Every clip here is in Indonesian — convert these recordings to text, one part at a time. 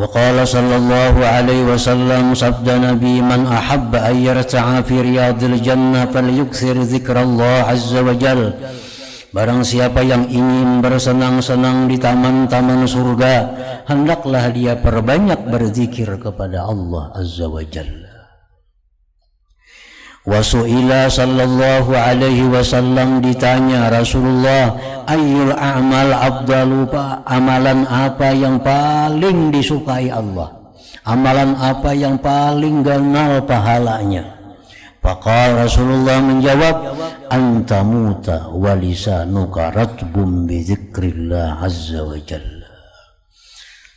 Wa qala sallallahu alaihi wasallam, sabda Nabi, man ahabba an yarta'a fi riyadil jannah falyukthir zikrallah azza wa jal. Barang siapa yang ingin bersenang-senang di taman-taman surga, hendaklah dia perbanyak berzikir kepada Allah azza wa jalla. Wa su'ila sallallahu alaihi wasallam, ditanya Rasulullah, ayyul a'mal afdalu, amalan apa yang paling disukai Allah, amalan apa yang paling ganal pahalanya? Faqala, Rasulullah menjawab, anta muta wa lisanuka ratbum bi dzikrillah azza wa jalla.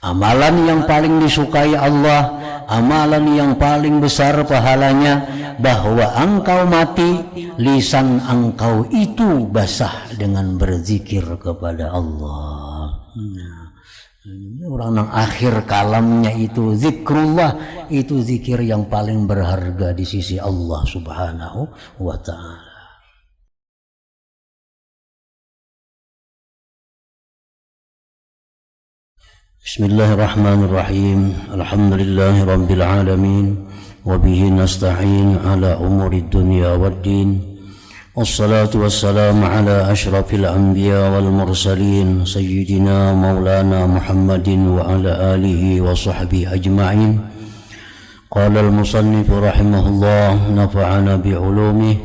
Amalan yang paling disukai Allah, amalan yang paling besar pahalanya, bahwa engkau mati, lisan engkau itu basah dengan berzikir kepada Allah. Orang yang akhir kalamnya itu zikrullah, itu zikir yang paling berharga di sisi Allah subhanahu wa ta'ala. Bismillahirrahmanirrahim. Alhamdulillahi rabbil alamin, wa bihi nasta'in ala umuri dunya waddin. Wassalatu wassalamu ala ashrafil anbiya wal mursalin, sayyidina maulana Muhammadin wa ala alihi wa sahbihi ajma'in. Qala al-musannif rahimahullah, nafa'ana bi'ulumih.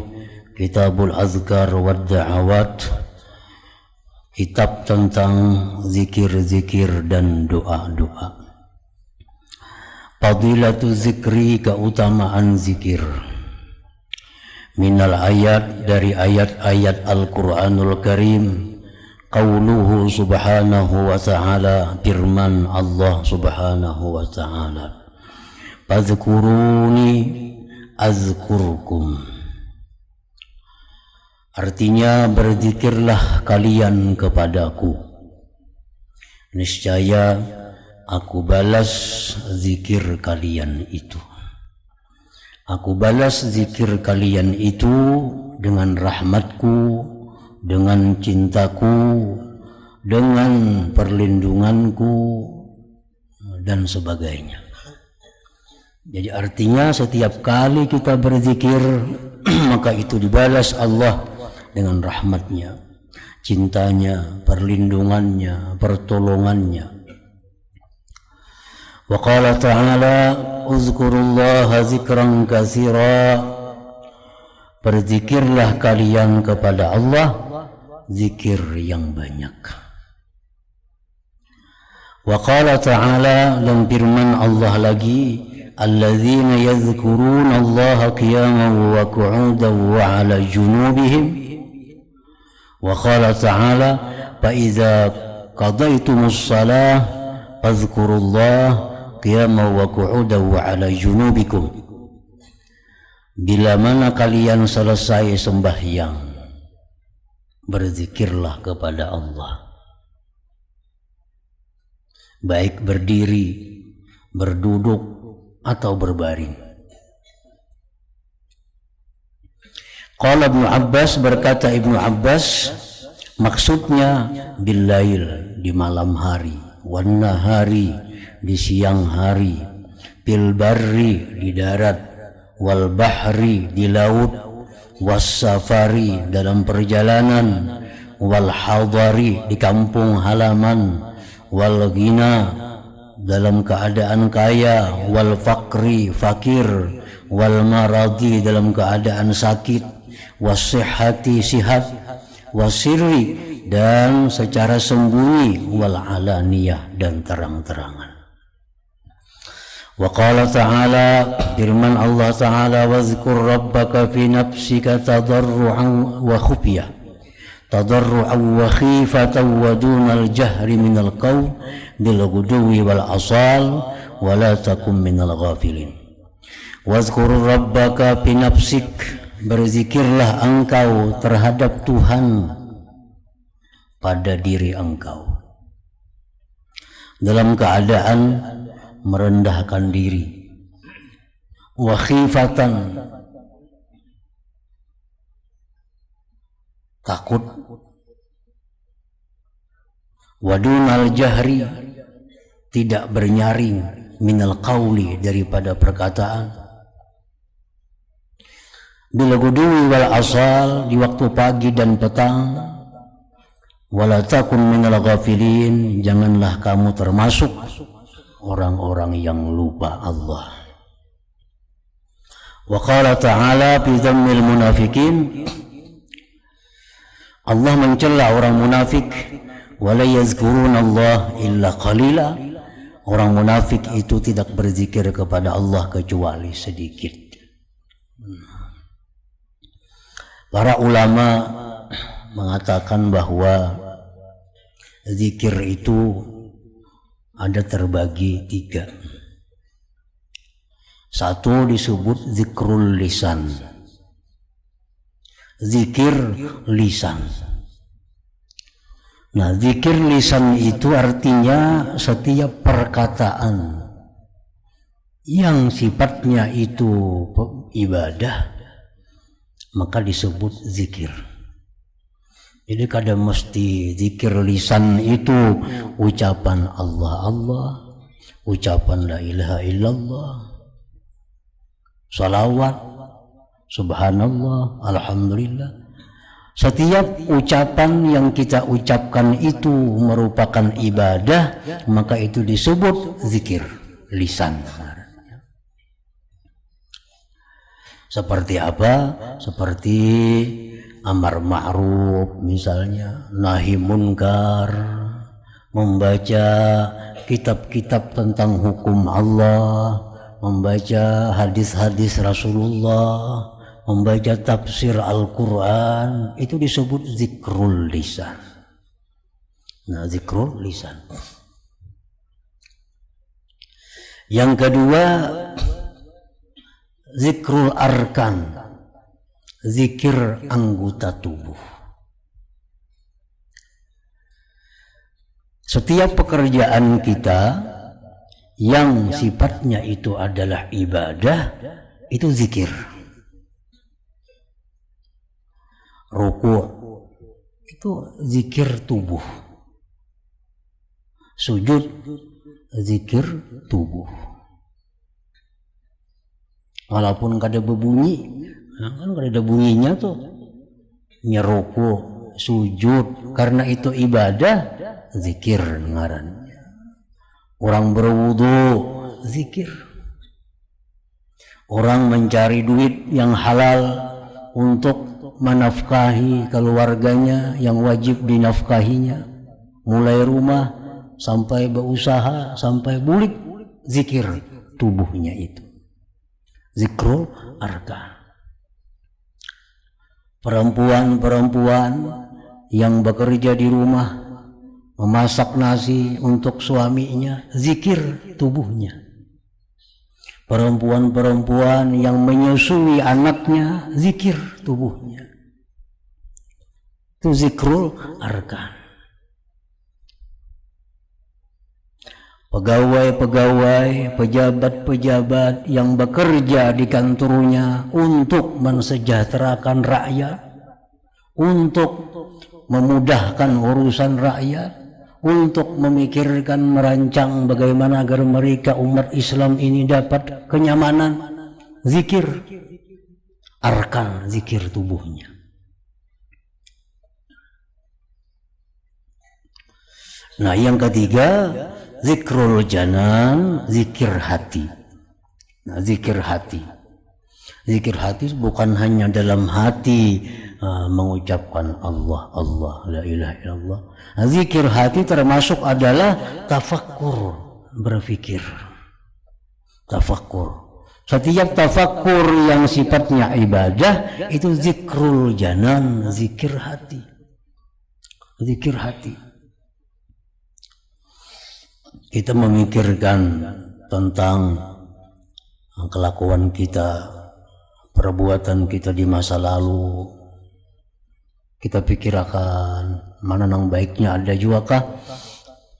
Kitabul azkar wad da'awat, kitab tentang zikir-zikir dan doa-doa. Fadilatu zikri, keutamaan zikir. Minal ayat, dari ayat-ayat Al-Quranul Karim, qauluhu subhanahu wa ta'ala, firman Allah subhanahu wa ta'ala, fadhkuruni azkurkum. Artinya, berzikirlah kalian kepadaku, niscaya aku balas zikir kalian itu. Aku balas zikir kalian itu dengan rahmatku, dengan cintaku, dengan perlindunganku, dan sebagainya. Jadi artinya setiap kali kita berzikir, maka itu dibalas Allah dengan rahmatnya, cintanya, perlindungannya, pertolongannya. Wa qala ta'ala, uzkurullaha zikran katsira. Berzikirlah kalian kepada Allah zikir yang banyak. Wa qala ta'ala, dan firman Allah lagi, alladzina yadhkuruna Allaha qiyaman wa qu'udan wa 'ala junubihim. Wa qala ta'ala, fa idza qadaytumus shalah fadhkurullaha qiyaman wa qu'udan wa 'ala junubikum. Bila mana kalian selesai sembahyang, berzikirlah kepada Allah, baik berdiri, berduduk, atau berbaring. Qala Ibnu Abbas, berkata Ibnu Abbas, maksudnya billail, di malam hari, wan nahari, di siang hari, bil barri, di darat, wal bahri, di laut, was safari, dalam perjalanan, wal hadari, di kampung halaman, wal ghina, dalam keadaan kaya, wal fakri, fakir, wal maradi, dalam keadaan sakit, was sihhati, sihat, was sirri, dan secara sembunyi, wal alaniyah, dan terang-terangan. Wa qala ta'ala, firman Allah ta'ala, wazkur rabbaka fi nafsika tadarru'an wa khufyah, tadarru'an wa khifatan wa dunal jahri minal qawl bil ghuduwi wal asal wa la takum minal ghafilin. Wazkur rabbaka fi nafsik, berzikirlah engkau terhadap Tuhan pada diri engkau, dalam keadaan merendahkan diri, wa khifatan, takut, wa dunal jahri, tidak bernyaring, minal qauli, daripada perkataan, bil ghudwi wal asal, di waktu pagi dan petang, wala takun minal ghafilin, janganlah kamu termasuk orang-orang yang lupa Allah. Wa qala ta'ala fi dhammil munafiqin, Allah mencela orang munafik, wala yazkuruna Allah illa qalila, orang munafik itu tidak berzikir kepada Allah kecuali sedikit. Para ulama mengatakan bahwa zikir itu ada terbagi 3. Satu disebut zikrul lisan, zikir lisan. Nah, zikir lisan itu artinya setiap perkataan yang sifatnya itu ibadah, maka disebut zikir. Jadi kadang mesti zikir lisan itu ucapan Allah Allah, ucapan la ilaha illallah, salawat, subhanallah, alhamdulillah. Setiap ucapan yang kita ucapkan itu merupakan ibadah, maka itu disebut zikir lisan. Seperti apa? Seperti amar ma'ruf misalnya, nahi munkar, membaca kitab-kitab tentang hukum Allah, membaca hadis-hadis Rasulullah, membaca tafsir Al-Quran, itu disebut zikrul lisan. Nah, zikrul lisan. Yang kedua, zikrul arkan, zikir anggota tubuh. Setiap pekerjaan kita yang sifatnya itu adalah ibadah, itu zikir. Ruku itu zikir tubuh, sujud zikir tubuh, walaupun kada berbunyi, kan kada ada bunyinya tuh, nyeruku, sujud, karena itu ibadah, zikir ngarannya. Orang berwudu, zikir. Orang mencari duit yang halal untuk menafkahi keluarganya yang wajib dinafkahinya, mulai rumah sampai berusaha sampai bulik, zikir tubuhnya itu, zikrul arkan. Perempuan-perempuan yang bekerja di rumah, memasak nasi untuk suaminya, zikir tubuhnya. Perempuan-perempuan yang menyusui anaknya, zikir tubuhnya. Itu zikrul arkan. Pegawai-pegawai, pejabat-pejabat yang bekerja di kantornya untuk mensejahterakan rakyat, untuk memudahkan urusan rakyat, untuk memikirkan, merancang bagaimana agar mereka umat Islam ini dapat kenyamanan, zikir arkan, zikir tubuhnya. Nah, yang ketiga, zikrul janan, zikir hati. Nah, zikir hati. Zikir hati bukan hanya dalam hati mengucapkan Allah, Allah, la ilaha illallah. Nah, zikir hati termasuk adalah tafakkur, berpikir. Tafakkur. Setiap tafakkur yang sifatnya ibadah itu zikrul janan, zikir hati. Zikir hati. Kita memikirkan tentang kelakuan kita, perbuatan kita di masa lalu. Kita pikirkan mana nang baiknya ada juga kah,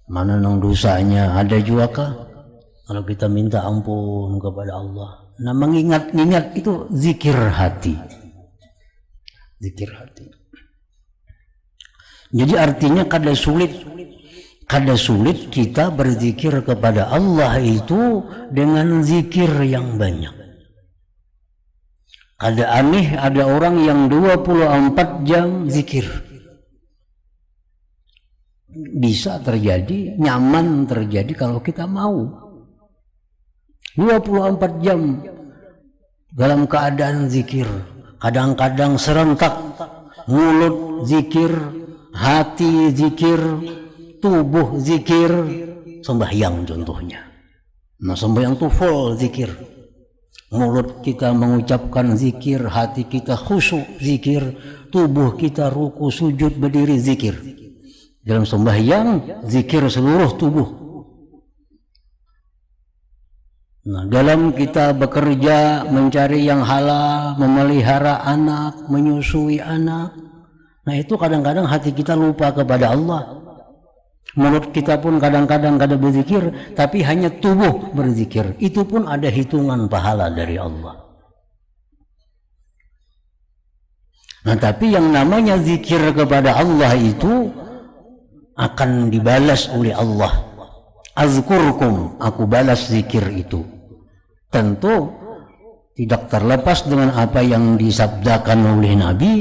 mana nang dosanya ada juga kah. Kalau kita minta ampun kepada Allah, nah mengingat-ingat itu zikir hati. Zikir hati. Jadi artinya kada sulit, Kada sulit kita berzikir kepada Allah itu dengan zikir yang banyak. Kada aneh ada orang yang 24 jam zikir. Bisa terjadi, nyaman terjadi kalau kita mau. 24 jam dalam keadaan zikir. Kadang-kadang serentak, mulut zikir, hati zikir, tubuh zikir, sembahyang contohnya. Nah, sembahyang itu full zikir. Mulut kita mengucapkan zikir, hati kita khusyuk zikir, tubuh kita ruku sujud berdiri zikir. Dalam sembahyang zikir seluruh tubuh. Nah, dalam kita bekerja mencari yang halal, memelihara anak, menyusui anak, nah itu kadang-kadang hati kita lupa kepada Allah. Mulut kita pun kadang-kadang kada berzikir, tapi hanya tubuh berzikir. Itu pun ada hitungan pahala dari Allah. Nah, tapi yang namanya zikir kepada Allah itu akan dibalas oleh Allah. Azkurkum, aku balas zikir itu. Tentu tidak terlepas dengan apa yang disabdakan oleh Nabi.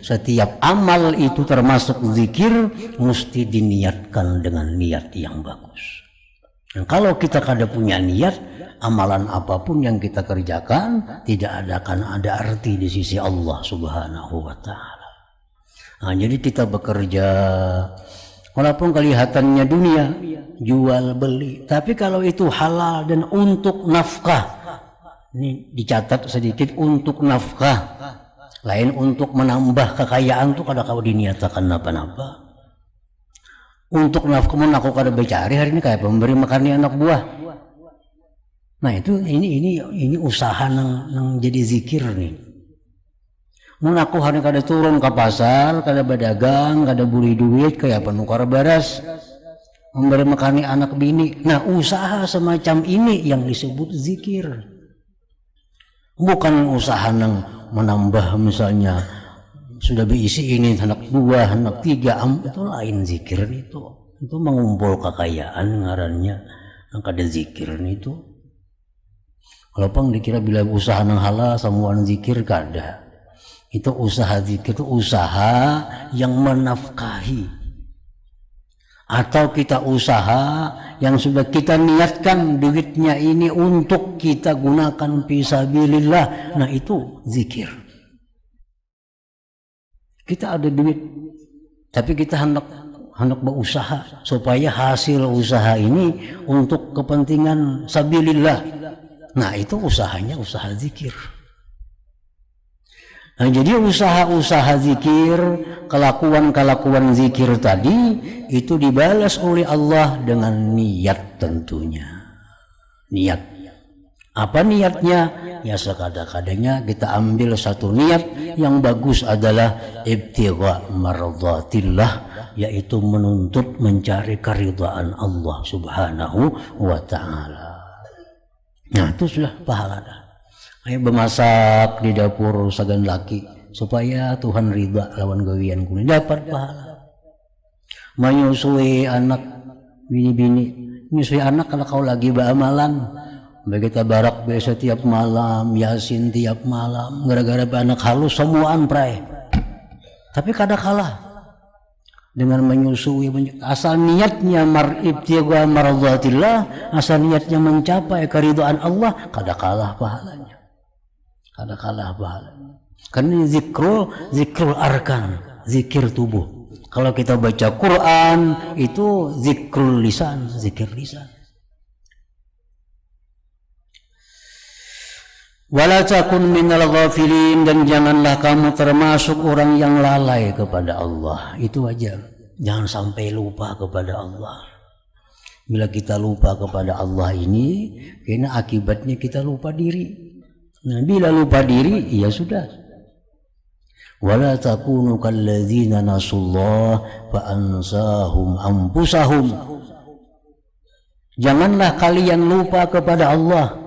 Setiap amal itu termasuk zikir, mesti diniatkan dengan niat yang bagus. Dan kalau kita kada punya niat, amalan apapun yang kita kerjakan tidak akan ada arti di sisi Allah Subhanahu wa Ta'ala. Nah, jadi kita bekerja walaupun kelihatannya dunia, jual beli, tapi kalau itu halal dan untuk nafkah, ini dicatat sedikit, untuk nafkah, lain untuk menambah kekayaan tuh kada kau diniatakan apa-apa. Untuk nafkah mun aku kada becari hari ini kayak memberi makan anak buah. Nah itu ini usaha nang jadi zikir nih. Mun aku hari kada turun ke pasar, kada berdagang, kada beli duit, kayak penukar beras, memberi makani anak bini. Nah usaha semacam ini yang disebut zikir. Bukan usaha nang menambah misalnya sudah berisi ini anak 2, anak 3, itu lain zikir itu. Itu mengumpul kekayaan ngarannya, yang kada zikir itu. Kalau pang dikira bila usaha nang halal semua zikir kada. Itu usaha zikir itu usaha yang menafkahi, atau kita usaha yang sudah kita niatkan duitnya ini untuk kita gunakan fisabilillah. Nah itu zikir. Kita ada duit tapi kita hendak berusaha supaya hasil usaha ini untuk kepentingan sabilillah. Nah itu usahanya usaha zikir. Nah, jadi usaha-usaha zikir, kelakuan-kelakuan zikir tadi itu dibalas oleh Allah dengan niat tentunya. Niat. Apa niatnya? Ya sekadang-kadangnya kita ambil satu niat yang bagus adalah ibtigha mardhatillah, yaitu menuntut mencari keridhaan Allah Subhanahu wa Ta'ala. Nah, itu sudah pahala dah. Ayo bemasak di dapur sagan laki supaya Tuhan ridha lawan gawian kuni dapat pahala. Menyusui anak bini-bini, menyusui anak kalau kau lagi beramalan, bagi tabarak biasa tiap malam, yasin tiap malam, gara-gara anak halus semuaan pray. Tapi kada kalah dengan menyusui, asal niatnya ibtigha mardhatillah, asal niatnya mencapai keridhaan Allah, kada kalah pahalanya. Kada kalah pahalanya. Karena zikrul arkan, zikir tubuh. Kalau kita baca Quran itu zikrul lisan, zikir lisan. Wala takun minal ghafilin, dan janganlah kamu termasuk orang yang lalai kepada Allah. Itu aja. Jangan sampai lupa kepada Allah. Bila kita lupa kepada Allah ini, karena akibatnya kita lupa diri. Nah, bila lupa diri, ya sudah. Wala takunu kalladzina nasullah fa ansahum anfusahum. Janganlah kalian lupa kepada Allah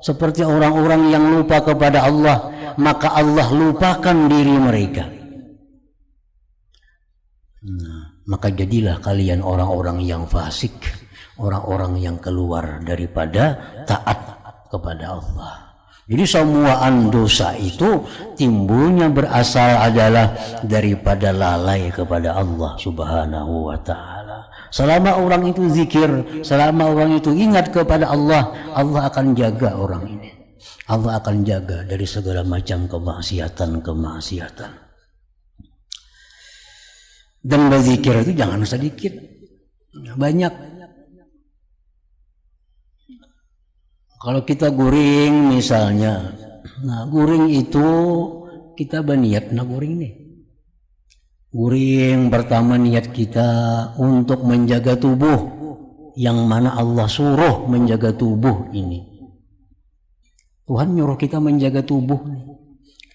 seperti orang-orang yang lupa kepada Allah, maka Allah lupakan diri mereka. Nah, maka jadilah kalian orang-orang yang fasik, orang-orang yang keluar daripada taat kepada Allah. Jadi semua dosa itu timbulnya berasal adalah daripada lalai kepada Allah Subhanahu wa ta'ala. Selama orang itu zikir, selama orang itu ingat kepada Allah, Allah akan jaga orang ini. Allah akan jaga dari segala macam kemaksiatan. Dan berzikir itu jangan sedikit, banyak. Kalau kita guring misalnya, nah guring itu kita berniat guring nih. Guring pertama niat kita untuk menjaga tubuh, yang mana Allah suruh menjaga tubuh ini. Tuhan nyuruh kita menjaga tubuh nih.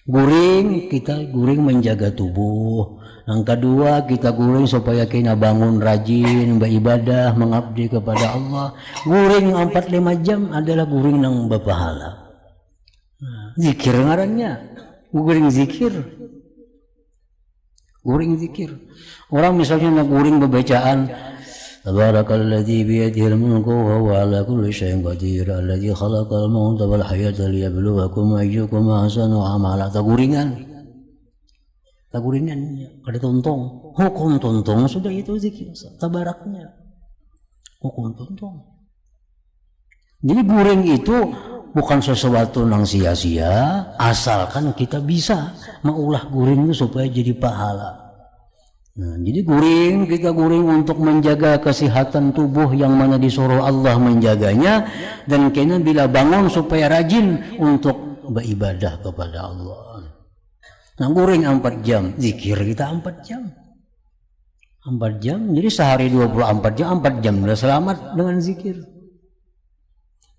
Guring, kita guring menjaga tubuh. Yang kedua, kita guring supaya kita bangun rajin, beribadah, mengabdi kepada Allah. Guring 4-5 jam adalah guring yang berpahala. Zikir ngarannya, guring zikir. Guring zikir. Orang misalnya guring bacaan Tabarakalladzi biyadihil mulku wa huwa ala kulli syai'in qadir alladzi khalaqal mauta wal hayata liyabluwakum ayyukum ahsanu amala. Taguringan. Kada tuntong. Hukum tuntong sudah itu zikir tabaraknya. Hukum tuntong. Jadi guring itu bukan sesuatu yang sia-sia, asalkan kita bisa mengulah guring itu supaya jadi pahala. Nah, jadi kita guring untuk menjaga kesehatan tubuh yang mana disuruh Allah menjaganya, dan kena bila bangun supaya rajin untuk beribadah kepada Allah. Nah, guring 4 jam, zikir kita 4 jam. 4 jam, jadi sehari 24 jam, 4 jam sudah selamat dengan zikir.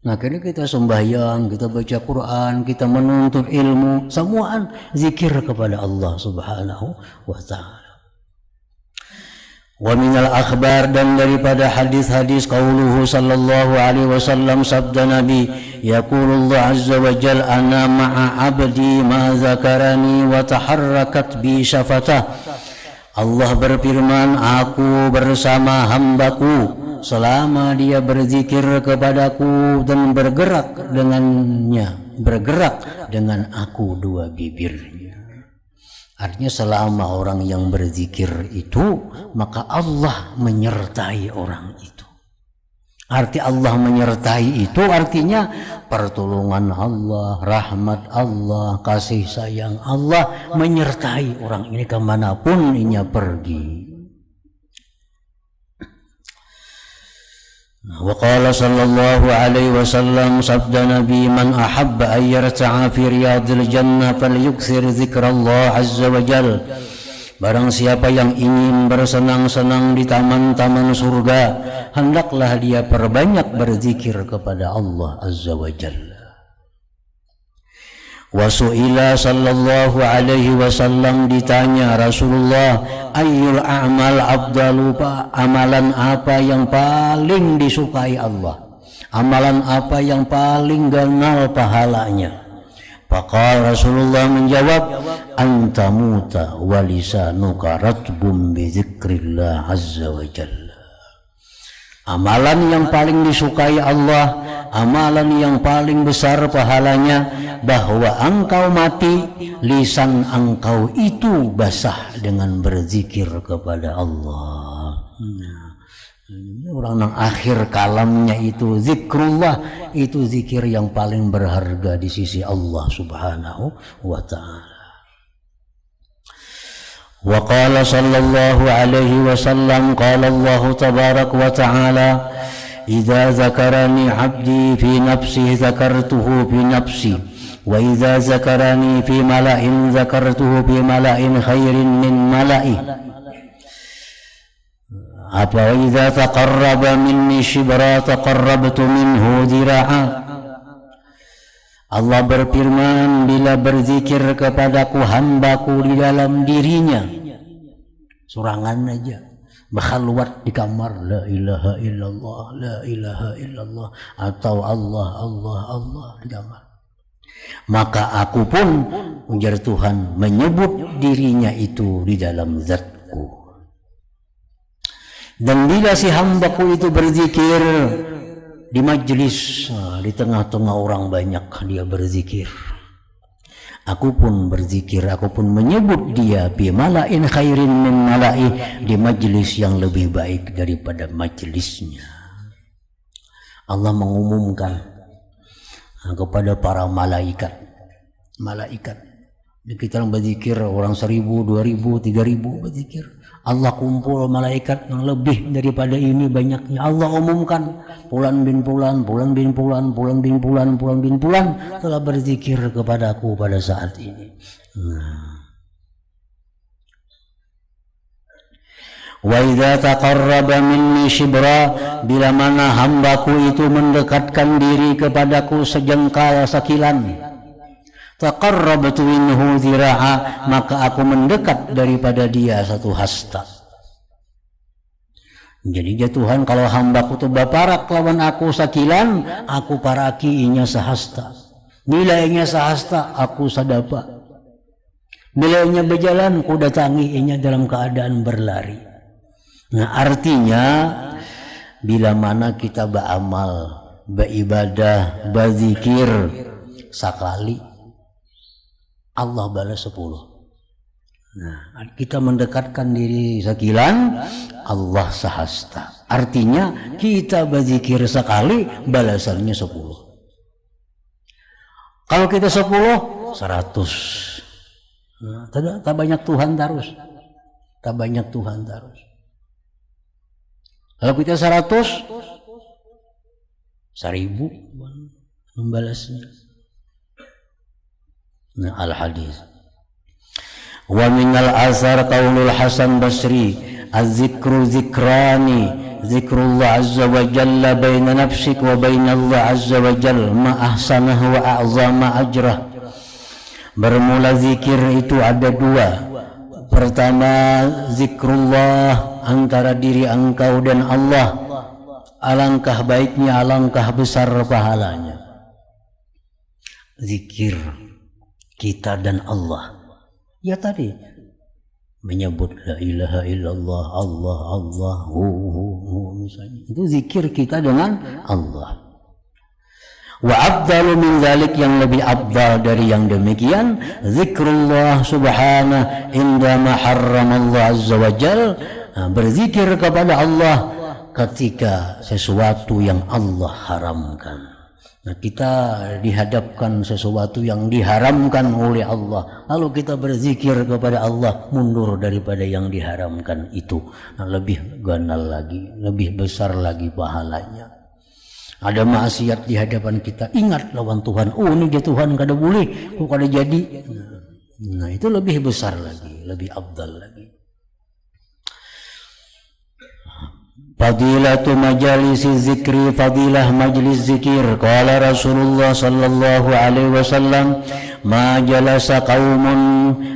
Nah, kini kita sembahyang, kita baca Quran, kita menuntut ilmu, semuaan zikir kepada Allah Subhanahu wa ta'ala. Wa minal akhbar, dan daripada hadis-hadis qauluhu sallallahu alaihi wasallam, sabda Nabi, yaqulullah azza wa jal ana ma'a abdi ma zakarani wa taharrakat bi syafatah. Allah berfirman, aku bersama hambaku selama dia berzikir kepadaku dan bergerak dengan aku dua bibirnya. Artinya selama orang yang berzikir itu, maka Allah menyertai orang itu. Arti Allah menyertai itu artinya pertolongan Allah, rahmat Allah, kasih sayang Allah menyertai orang ini kemanapun ia pergi. Wa qala sallallahu alaihi wasallam, sabda Nabi, man ahabba an yarta'a fi riyadil jannah falyukthir zikrallah azza wa jal. Barang siapa yang ingin bersenang-senang di taman-taman surga, hendaklah dia perbanyak berzikir kepada Allah azza wa jalla. Wa su'ila sallallahu alaihi wasallam, ditanya Rasulullah, ayyul a'mal afdalu, amalan apa yang paling disukai Allah, amalan apa yang paling ganal pahalanya. Faqala, Rasulullah menjawab, antamuta wa lisanuka ratbum bi dzikrillah azza wa jalla. Amalan yang paling disukai Allah, amalan yang paling besar pahalanya, bahwa engkau mati, lisan engkau itu basah dengan berzikir kepada Allah. Orang yang akhir kalamnya itu zikrullah, itu zikir yang paling berharga di sisi Allah Subhanahu wa ta'ala. Wa qala sallallahu alaihi wasallam, qala Allah tabarak wa ta'ala, idza zakarani 'abdi fi nafsi zakartuhu fi nafsi, wa idza zakarani fi mala'in zakartuhu fi mala'in khairin min mala'i. Apa idza taqarraba minni shibra taqarrabtu minhu dhira'a. Allah berfirman, bila berzikir kepadaku hambaku di dalam dirinya, surangan aja, berkhalwat di kamar, la ilaha illallah, la ilaha illallah, atau Allah, Allah, Allah di kamar, maka aku pun, ujar Tuhan, menyebut dirinya itu di dalam zatku. Dan bila si hambaku itu berzikir di majlis, di tengah-tengah orang banyak dia berzikir, aku pun berzikir, aku pun menyebut dia bi mala'in khairin min mala'i, di majlis yang lebih baik daripada majlisnya. Allah mengumumkan kepada para malaikat. Kita yang berzikir orang 1000, 2000, 3000 berzikir. Allah kumpul malaikat yang lebih daripada ini banyaknya. Allah umumkan Fulan bin Fulan, Fulan bin Fulan, Fulan bin Fulan, Fulan bin Fulan telah berzikir kepadaku pada saat ini. Wa idza taqarraba minni shibra, bila mana hambaku itu mendekatkan diri kepadaku sejengkal sakilan, taqarrabtu minhu zira'a, maka aku mendekat daripada dia satu hasta. Jadi Tuhan, kalau hambaku itu baparak lawan aku sakilan, aku paraki inya sahasta. Bila inya sahasta, aku sadapa. Bila inya berjalan, ku datangi inya dalam keadaan berlari. Nah, artinya bila mana kita beramal, beribadah, berzikir sekali, Allah balas 10. Nah, kita mendekatkan diri sekilan, Allah sahasta. Artinya kita berzikir sekali, balasannya 10. Kalau kita 10, 100. Nah, tak banyak Tuhan terus. Tak banyak Tuhan terus. Kalau kita 100, 1000 membalasnya. Nah, al-hadis. Wa minal azhar qaulul Hasan Basri, az-zikru zikrani, zikrullah azza wa jalla baina nafsik wa baina Allah azza wa jalla ma ahsanahu wa a'zama ajrah. Bermula zikir itu ada dua. Pertama, zikrullah antara diri engkau dan Allah, alangkah baiknya, alangkah besar pahalanya. Zikir kita dan Allah, ya tadi menyebut la ilaha illallah, Allah, Allah, misalnya itu zikir kita dengan Allah. Wa afdalu min dzalik, yang lebih afdal dari yang demikian, zikrullah subhanahu inda ma harramallahu azza wa jal, berzikir kepada Allah ketika sesuatu yang Allah haramkan. Nah, kita dihadapkan sesuatu yang diharamkan oleh Allah, lalu kita berzikir kepada Allah, mundur daripada yang diharamkan itu. Nah, lebih ganal lagi, lebih besar lagi pahalanya. Ada maksiat di hadapan kita, ingat lawan Tuhan, oh ini dia Tuhan kada boleh, kok kada jadi. Nah, itu lebih besar lagi, lebih afdal lagi. Fadilatu majalisi zikri, fadilah majlis zikir. Qala Rasulullah sallallahu alaihi wasallam, ma jalasa qaumun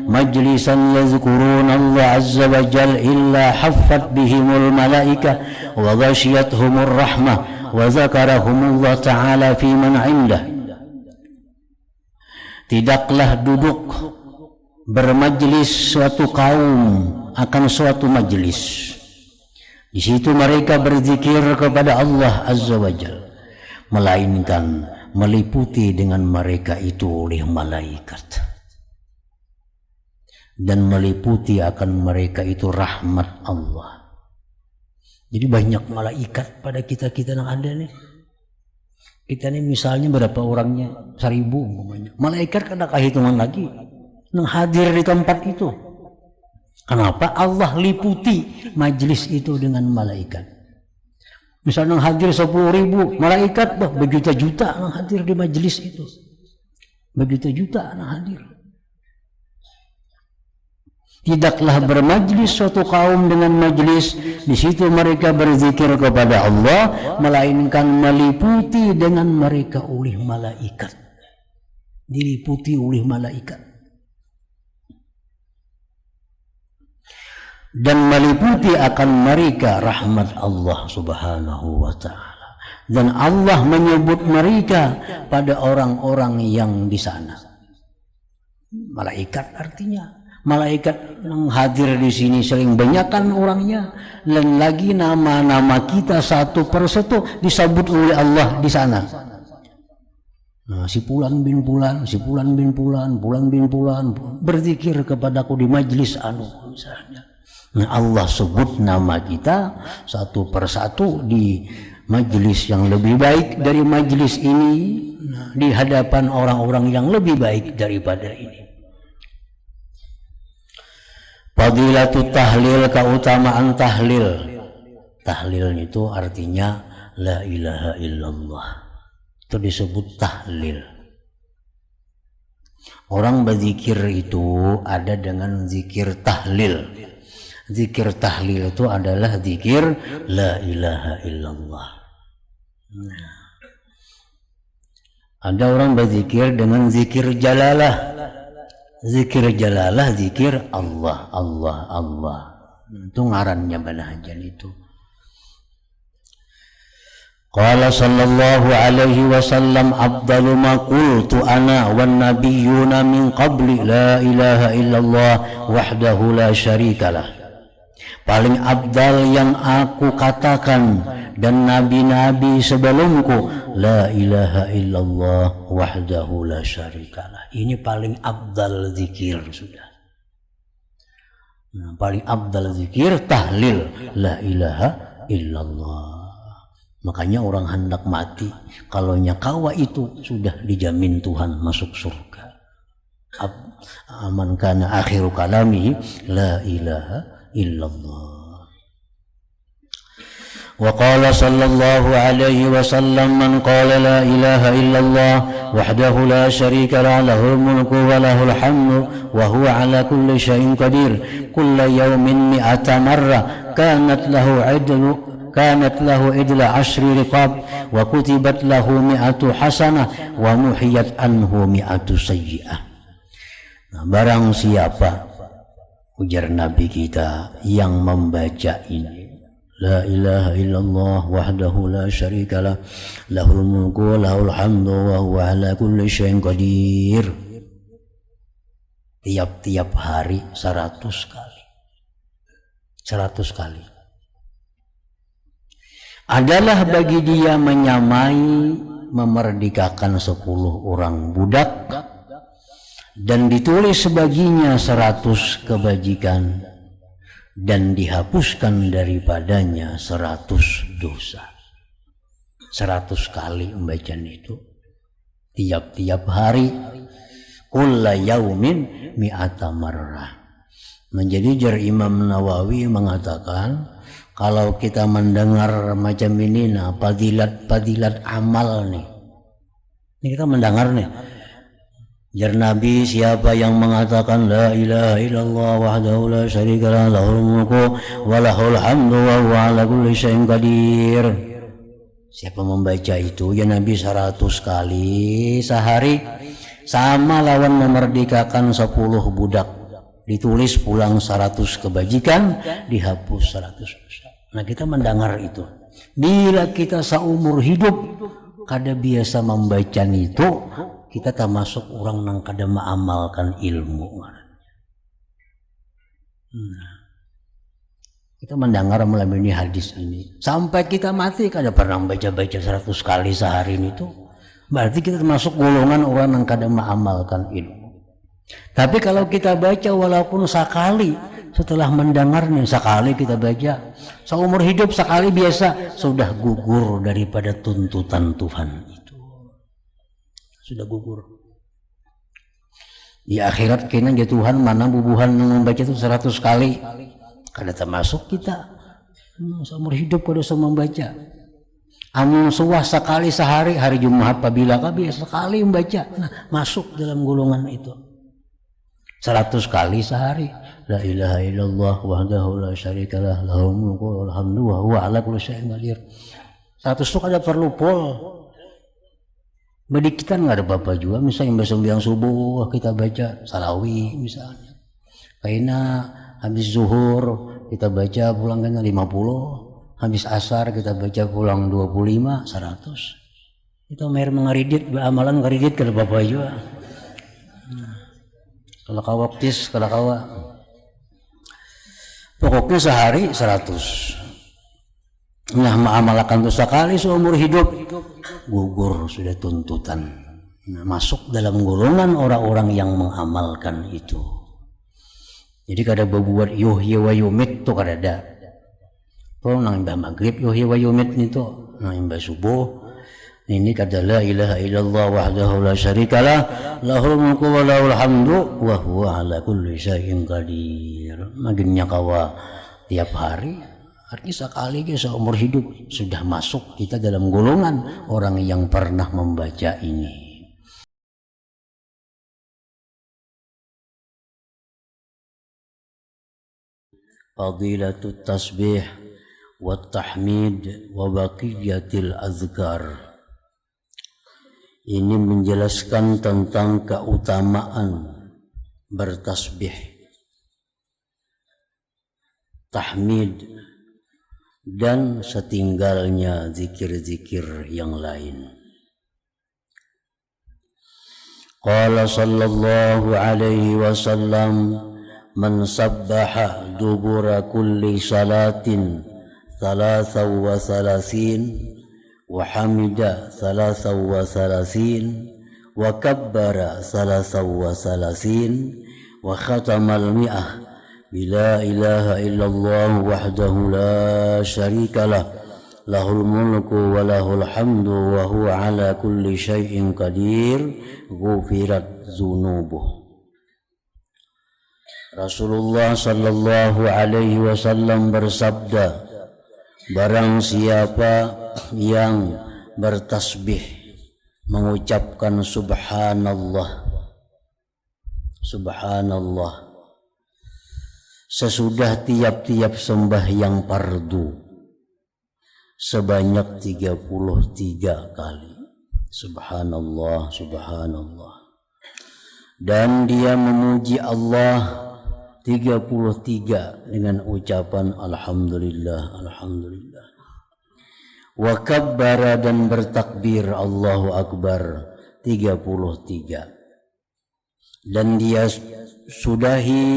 majlisan yazkuruna Allah azza wa jalla illa haffat bihimul malaika wa ghashiyatuhumur rahmah wa zakarahumullah ta'ala fi man 'indah. Tidaklah duduk bermajlis suatu kaum akan suatu majlis, di situ mereka berzikir kepada Allah azza wa jalla, melainkan meliputi dengan mereka itu oleh malaikat, dan meliputi akan mereka itu rahmat Allah. Jadi banyak malaikat pada kita yang ada nih. Kita nih misalnya berapa orangnya, 1000 umpamanya. Malaikat kan ada hitungan lagi yang hadir di tempat itu. Kenapa? Allah liputi majlis itu dengan malaikat. Misalnya yang hadir 10.000 malaikat, berjuta-juta yang hadir di majlis itu. Berjuta-juta yang hadir. Tidaklah bermajlis suatu kaum dengan majlis, di situ mereka berzikir kepada Allah, melainkan meliputi dengan mereka oleh malaikat. Diliputi oleh malaikat. Dan meliputi akan mereka rahmat Allah subhanahu wa ta'ala. Dan Allah menyebut mereka pada orang-orang yang di sana. Malaikat artinya malaikat yang hadir di sini sering banyakkan orangnya, dan lagi nama-nama kita satu persatu disebut oleh Allah di sana. Nah, si Fulan bin Fulan, si Fulan bin Fulan, Fulan bin Fulan berzikir kepadaku di majlis anu misalnya. Nah, Allah sebut nama kita satu persatu di majlis yang lebih baik dari majlis ini, nah, di hadapan orang-orang yang lebih baik daripada ini. Fadilatut tahlil, keutamaan tahlil. Tahlil itu artinya la ilaha illallah. Itu disebut tahlil. Orang berzikir itu ada dengan zikir tahlil. Zikir tahlil itu adalah zikir la ilaha illallah. Nah, ada orang berzikir dengan zikir jalalah. Zikir jalalah, zikir Allah, Allah, Allah. Itu ngarannya banajan itu. Qala sallallahu alaihi wasallam afdalu ma qultu ana wan nabiyyuna min qabli la ilaha illallah wahdahu la syarikalah. Paling abdal yang aku katakan dan nabi-nabi sebelumku, la ilaha illallah wahdahu la syarikalah. Ini paling abdal zikir sudah. Nah, paling abdal zikir tahlil la ilaha illallah. Makanya orang hendak mati kalau nyakawa itu sudah dijamin Tuhan masuk surga. Aman kana akhiru kalami la ilaha illallah. Wa qala sallallahu alaihi wasallam man qala la ilaha illallah wahdahu la syarika lah lahul mulku wa lahul hamdu wa huwa ala kulli syai'in qadir kulla yawmin mi'ata marra kanat lahu idla ashri riqab wa kutibat lahu mi'atu hasanah wa muhiyat anhu mi'atu sayyi'ah. Nah, barang siapa, ujar Nabi kita, yang membaca ini la ilaha illallah wahdahu la syarikalah lahul mulku wa lahul hamdu wa huwa ala kulli syai'in qadir, tiap-tiap hari 100 kali 100 kali adalah bagi dia menyamai memerdekakan 10 orang budak dan ditulis baginya 100 kebajikan dan dihapuskan daripadanya 100 dosa. 100 kali membacaan itu tiap-tiap hari, kulla yaumin mi'ata marrah. Menjadi jar Imam Nawawi mengatakan kalau kita mendengar macam ini, nah fadilat amal nih. Ini kita mendengar nih. Jar Nabi, siapa yang mengatakan la ilaha illallah wahdahu la syarikalah lahul mulku wa lahul hamdu wa huwa ala kulli syai'in qadir. Siapa membaca itu ya Nabi 100 kali sehari, sama lawan memerdekakan 10 budak. Ditulis pulang 100 kebajikan, dihapus 100 dosa. Nah, kita mendengar itu. Bila kita seumur hidup kada biasa membaca itu, kita termasuk orang yang kada mengamalkan ilmu. Nah, kita mendengar melalui hadis ini sampai kita mati kada pernah baca-baca 100 kali sehari itu, berarti kita termasuk golongan orang yang kada mengamalkan ilmu. Tapi kalau kita baca walaupun sekali, setelah mendengarnya sekali kita baca, seumur hidup sekali biasa, sudah gugur daripada tuntutan Tuhan itu. Sudah gugur. Di akhirat kena ya Tuhan mana bubuhan yang membaca itu 100 kali. Kada termasuk kita. Seumur hidup kada usah membaca. Amun suah sekali sehari, hari Jumat apabila biasa sekali membaca. Nah, masuk dalam golongan itu. 100 kali sehari. La ilaha illallah wahdahu la syarikalah lahul mulku wa lahul hamdu wa huwa ala kulli syai'in qadir. 100 itu kada perlu pol. Bedikitan nggak ada apa-apa juga. Misalnya sembahyang subuh kita baca salawi misalnya. Karena habis zuhur kita baca pulang kan 50. Habis asar kita baca pulang 25, 100. Itu mer mengaridit amalan ngaridit kada apa-apa juga. Kalau kawaktis, kalau kawa. Pokoknya sehari 100. Nah, mengamalkan itu sekali seumur hidup, gugur sudah tuntutan. Nah, masuk dalam golongan orang-orang yang mengamalkan itu. Jadi kada berbuat yuhyi wa yumit tu kada ada. Oh, nang imbah maghrib yuhyi wa yumit ni tu, nang imbah subuh ini kada la ilaha illallah wahdahu la syarikalah lahul mulku wa lahul hamdu wa huwa ala kulli syai'in qadir. Maginnya kawa tiap hari, artinya sekali ke seumur hidup sudah masuk kita dalam golongan orang yang pernah membaca ini. Fadilatut tasbih wa tahmid wa baqiyatil azkar. Ini menjelaskan tentang keutamaan bertasbih, tahmid, dan setinggalnya zikir-zikir yang lain. Qala sallallahu alaihi wasallam, man sabbaha dubura kulli salatin 33 wa hamida 33 wa kabbara 33 wa khatamal mi'ah bila ilaha illallah wahdahu la syarikalah lahul mulku wa lahul hamdu wa huwa ala kulli syai'in qadir ghufirat dzunubuh. Rasulullah sallallahu alaihi wasallam bersabda, barang siapa yang bertasbih mengucapkan subhanallah subhanallah sesudah tiap-tiap sembahyang fardu sebanyak 33 kali subhanallah subhanallah, dan dia memuji Allah 33 dengan ucapan alhamdulillah alhamdulillah, wa kabbara dan bertakbir Allahu akbar 33, dan dia sudahi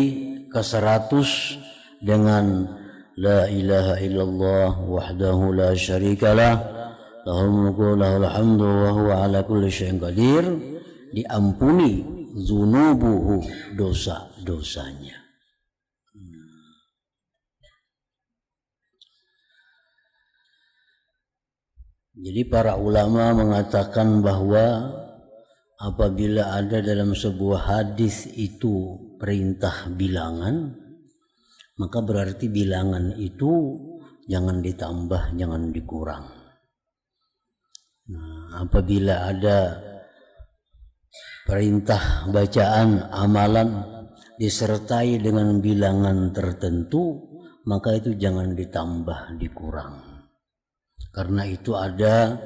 ke 100 dengan la ilaha illallah wahdahu la syarikalah lahul mulku lahul hamdu wa huwa ala kulli syai'in qadir, diampuni zunubuhu dosa-dosanya. Jadi para ulama mengatakan bahwa apabila ada dalam sebuah hadis itu perintah bilangan, maka berarti bilangan itu jangan ditambah, jangan dikurang. Nah, apabila ada perintah bacaan amalan disertai dengan bilangan tertentu, maka itu jangan ditambah, dikurang. Karena itu ada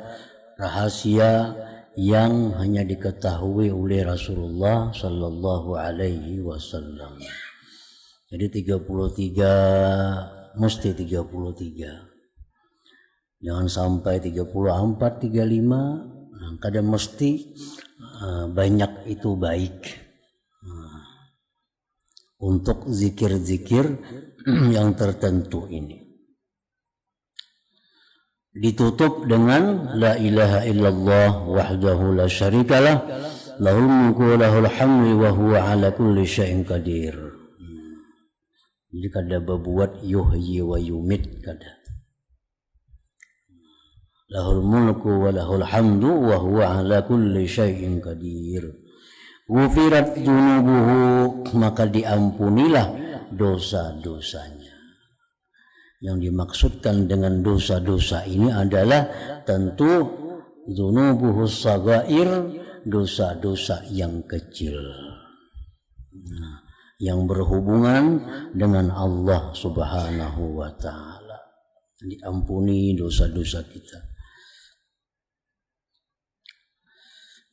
rahasia yang hanya diketahui oleh Rasulullah sallallahu alaihi wasallam. Jadi 33 mesti 33. Jangan sampai 34, 35, kadang mesti banyak itu baik. Untuk zikir-zikir yang tertentu ini. Ditutup dengan la ilaha illallah wahdahu la syarikalah lahul mulku wa lahul hamdu wa huwa ala kulli syai'in qadir. Jadi kada berbuat yuhyi wa yumit kada. Lahul mulku wa lahul hamdu wa huwa ala kulli syai'in qadir. Ghufirat dzunubuhu, maka diampunilah dosa-dosanya. Yang dimaksudkan dengan dosa-dosa ini adalah tentu dzunubuhus shaghair, dosa-dosa yang kecil, yang berhubungan dengan Allah Subhanahu wa taala. Diampuni dosa-dosa kita.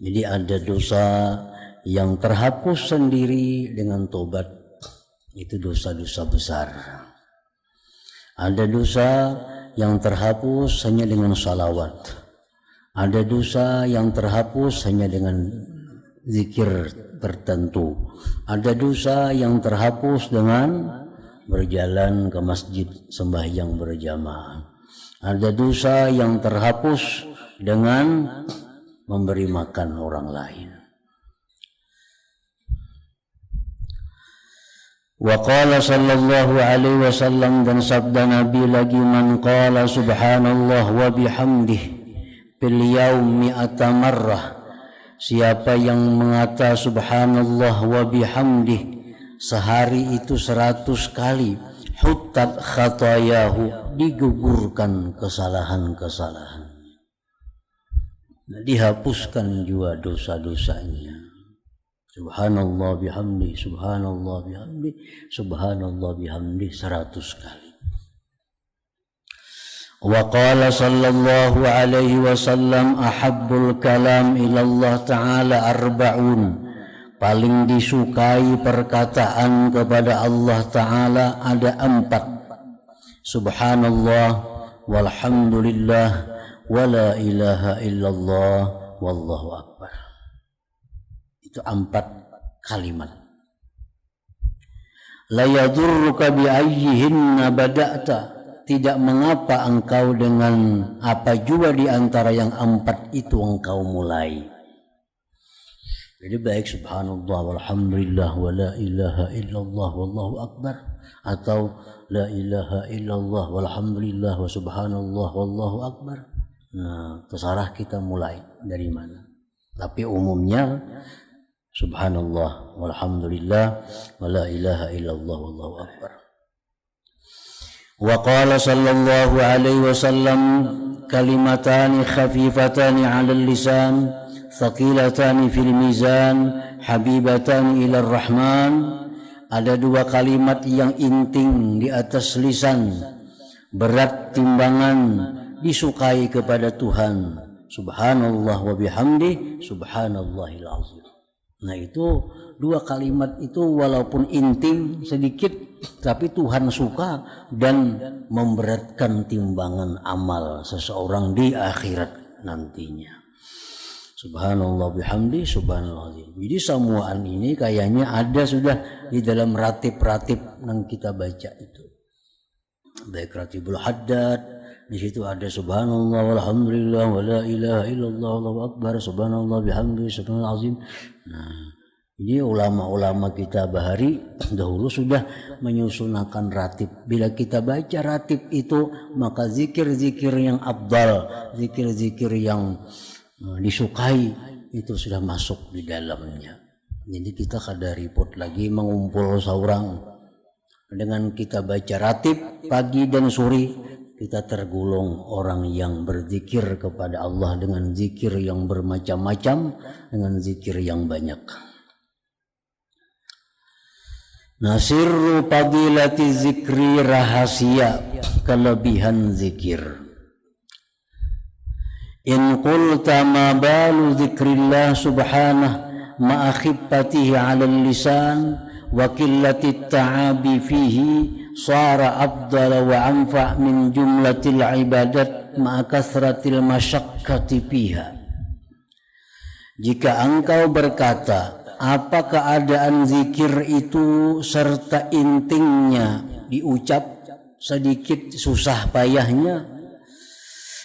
Jadi ada dosa yang terhapus sendiri dengan tobat, itu dosa-dosa besar. Ada dosa yang terhapus hanya dengan salawat. Ada dosa yang terhapus hanya dengan zikir tertentu. Ada dosa yang terhapus dengan berjalan ke masjid sembahyang berjamaah. Ada dosa yang terhapus dengan memberi makan orang lain. Wa qala sallallahu alaihi wasallam, dan sabda Nabi lagi, man qala subhanallah wa bihamdih fil yaumi mi'ata marrah, siapa yang mengata subhanallah wa bihamdih sehari itu 100 kali, huttat khatayahu, digugurkan kesalahan-kesalahan, dihapuskan juga dosa-dosanya. Subhanallah bihamdi, subhanallah bihamdi, subhanallah bihamdi 100 kali. Wa qala sallallahu alaihi wasallam, ahabbul kalam ilallah ta'ala arba'un, paling disukai perkataan kepada Allah Ta'ala ada 4. Subhanallah, walhamdulillah, wala ilaha illallah, wallahu akbar. Itu 4 kalimat. La yadurruka bi ayyihinna bada'ta, tidak mengapa engkau dengan apa juga di antara yang 4 itu engkau mulai. Jadi baik subhanallah walhamdulillah wala ilaha illallah wallahu akbar, atau la ilaha illallah walhamdulillah wa subhanallah wallahu akbar. Nah, terserah kita mulai dari mana. Tapi umumnya subhanallah walhamdulillah wala ilaha illallah wallahu akbar. Wa qala sallallahu alaihi wasallam, kalimatani khafifatani 'alal lisan, thaqilatani fil mizan, habibatani ilar rahman. Ada 2 kalimat yang inting di atas lisan, berat timbangan, disukai kepada Tuhan. Subhanallah wa bihamdi, subhanallahil azim. Nah, itu 2 kalimat itu walaupun intim sedikit, tapi Tuhan suka dan memberatkan timbangan amal seseorang di akhirat nantinya. Subhanallah bihamdi, subhanallah azim. Jadi semuaan ini kayaknya ada sudah di dalam ratib-ratib yang kita baca itu. Baik ratibul haddad, di situ ada subhanallah walhamdulillah wala ilaha illallah wallahu akbar, subhanallah bihamdi, subhanallah azim. Nah, ini ulama-ulama kita bahari dahulu sudah menyusunkan ratib. Bila kita baca ratib itu, maka zikir-zikir yang afdal, zikir-zikir yang disukai itu sudah masuk di dalamnya. Jadi kita kada repot lagi mengumpul seorang. Dengan kita baca ratib pagi dan sore, kita tergolong orang yang berzikir kepada Allah dengan zikir yang bermacam-macam, dengan zikir yang banyak. Nasirru fadilati zikri, rahasia kelebihan zikir. In qulta ma balu zikrillah subhanahu ma khiffatihi 'alal lisan wa qillati ta'abi fihi, sara afdala wa anfa' min jumlatil ibadat ma kasratil masyaqqati fiha. Jika engkau berkata, apa keadaan zikir itu serta intingnya diucap, sedikit susah payahnya,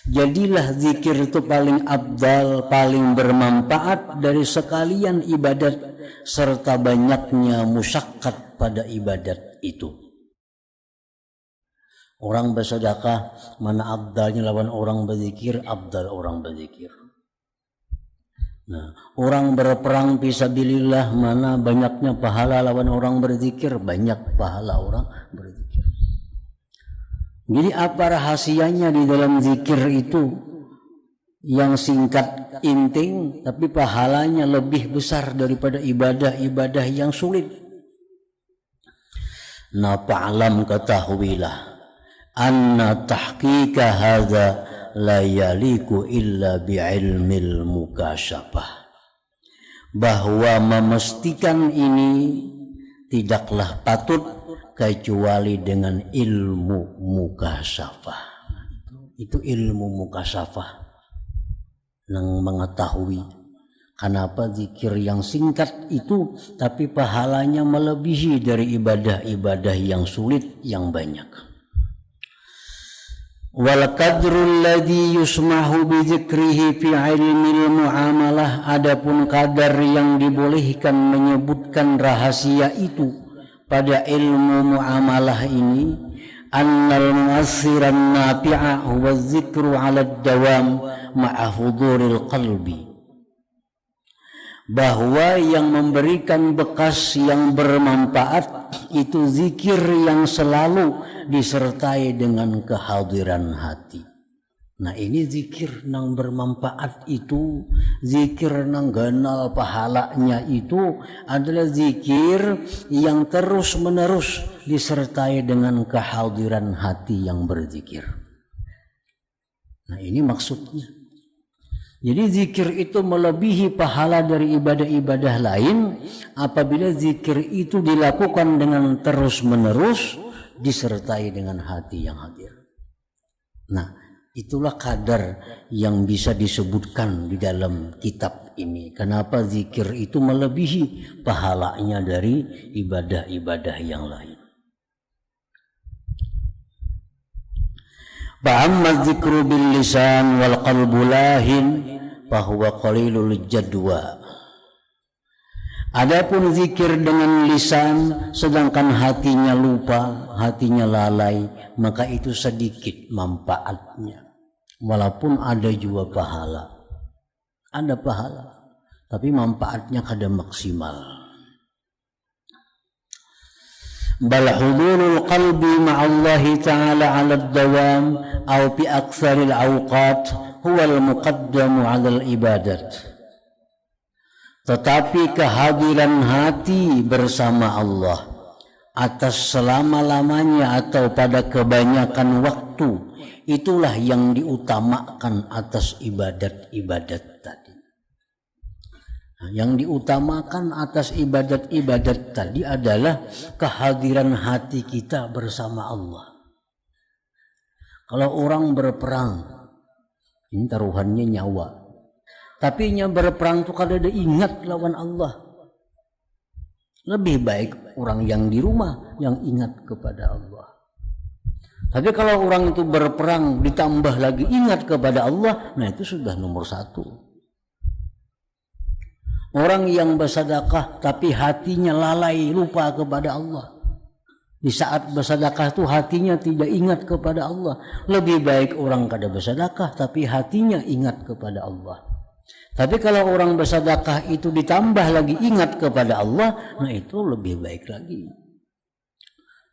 jadilah zikir itu paling afdal, paling bermanfaat dari sekalian ibadat serta banyaknya musyaqqat pada ibadat itu. Orang bersedekah, mana afdalnya lawan orang berzikir? Afdal orang berzikir. Nah, orang berperang fisabilillah, mana banyaknya pahala lawan orang berzikir? Banyak pahala orang berzikir. Jadi apa rahasianya di dalam zikir itu? Yang singkat inting tapi pahalanya lebih besar daripada ibadah-ibadah yang sulit. Na fa'lam, ketahuilah, anna tahqiqa hadza la yaliku illa bi'ilmil mukasyafah, bahwa memastikan ini tidaklah patut kecuali dengan ilmu mukasyafah. Itu ilmu mukasyafah yang mengetahui Kenapa zikir yang singkat itu tapi pahalanya melebihi dari ibadah-ibadah yang sulit yang banyak. Wal qadrul ladzi yusmahu bi dzikrihi fi ilmil muamalah, adapun kadar yang dibolehkan menyebutkan rahasia itu pada ilmu muamalah ini, annal mu'assiran nafi'a huwa dzikru 'ala ad-dawam ma'a huduril qalbi, bahwa yang memberikan bekas yang bermanfaat itu zikir yang selalu disertai dengan kehadiran hati. Nah ini zikir nang bermanfaat itu, zikir nang ganal pahalanya itu adalah zikir yang terus menerus disertai dengan kehadiran hati yang berzikir. Nah ini maksudnya. Jadi zikir itu melebihi pahala dari ibadah-ibadah lain apabila zikir itu dilakukan dengan terus-menerus disertai dengan hati yang hadir. Nah, itulah kadar yang bisa disebutkan di dalam kitab ini. Kenapa zikir itu melebihi pahalanya dari ibadah-ibadah yang lain. Fa'amma dzikru bil lisan wal qalbu lahin fahuwa qalilul jadwa. Adapun zikir dengan lisan sedangkan hatinya lupa, hatinya lalai, maka itu sedikit manfaatnya. Walaupun ada juga pahala. Ada pahala, tapi manfaatnya kada maksimal. Bal hudurul qalbi ma'allahi ta'ala 'ala ad-dawam aw fi aktsaril awqat huwa al-muqaddamu 'ala al-ibadat. Tetapi kehadiran hati bersama Allah atas selama-lamanya atau pada kebanyakan waktu itulah yang diutamakan atas ibadat-ibadat tadi. Nah, yang diutamakan atas ibadat-ibadat tadi adalah kehadiran hati kita bersama Allah. Kalau orang berperang, ini taruhannya nyawa. Tapi nya berperang itu kada ada ingat lawan Allah. Lebih baik orang yang di rumah yang ingat kepada Allah. Tapi kalau orang itu berperang ditambah lagi ingat kepada Allah, nah itu sudah nomor satu. Orang yang bersedekah tapi hatinya lalai lupa kepada Allah. Di saat bersedekah itu hatinya tidak ingat kepada Allah. Lebih baik orang kada bersedekah tapi hatinya ingat kepada Allah. Tapi kalau orang bersedekah itu ditambah lagi ingat kepada Allah, nah itu lebih baik lagi.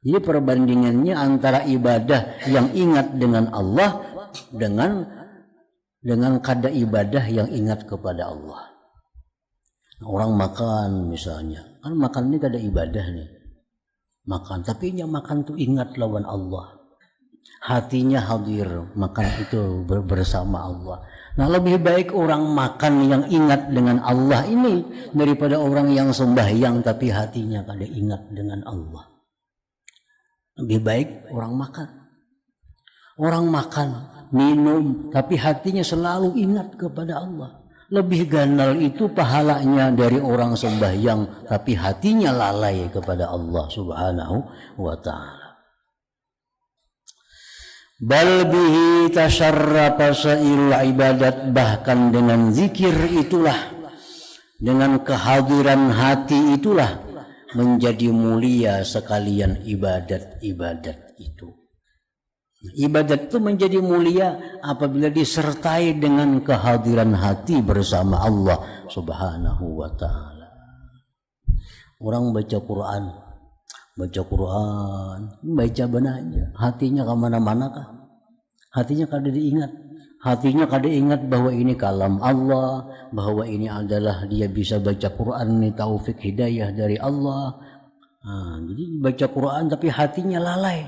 Jadi perbandingannya antara ibadah yang ingat dengan Allah dengan kada ibadah yang ingat kepada Allah. Orang makan misalnya, kan makan ini kada ibadah nih. Makan, tapi nya makan tuh ingat lawan Allah. Hatinya hadir, makan itu bersama Allah. Nah lebih baik orang makan yang ingat dengan Allah ini daripada orang yang sembahyang tapi hatinya kada ingat dengan Allah. Lebih baik orang makan. Orang makan, minum, tapi hatinya selalu ingat kepada Allah. Lebih ganal itu pahalanya dari orang sembahyang tapi hatinya lalai kepada Allah Subhanahu wa ta'ala. Bal bihi tasyarrafa sairul ibadat, bahkan dengan zikir itulah, dengan kehadiran hati itulah menjadi mulia sekalian ibadat-ibadat itu. Ibadat itu menjadi mulia apabila disertai dengan kehadiran hati bersama Allah Subhanahu wa ta'ala. Orang baca Quran, baca benarnya, hatinya kemana-mana kah? Hatinya kada diingat. Hatinya kada ingat bahwa ini kalam Allah, bahwa ini adalah dia bisa baca Quran, ini taufik hidayah dari Allah. Jadi baca Quran tapi hatinya lalai.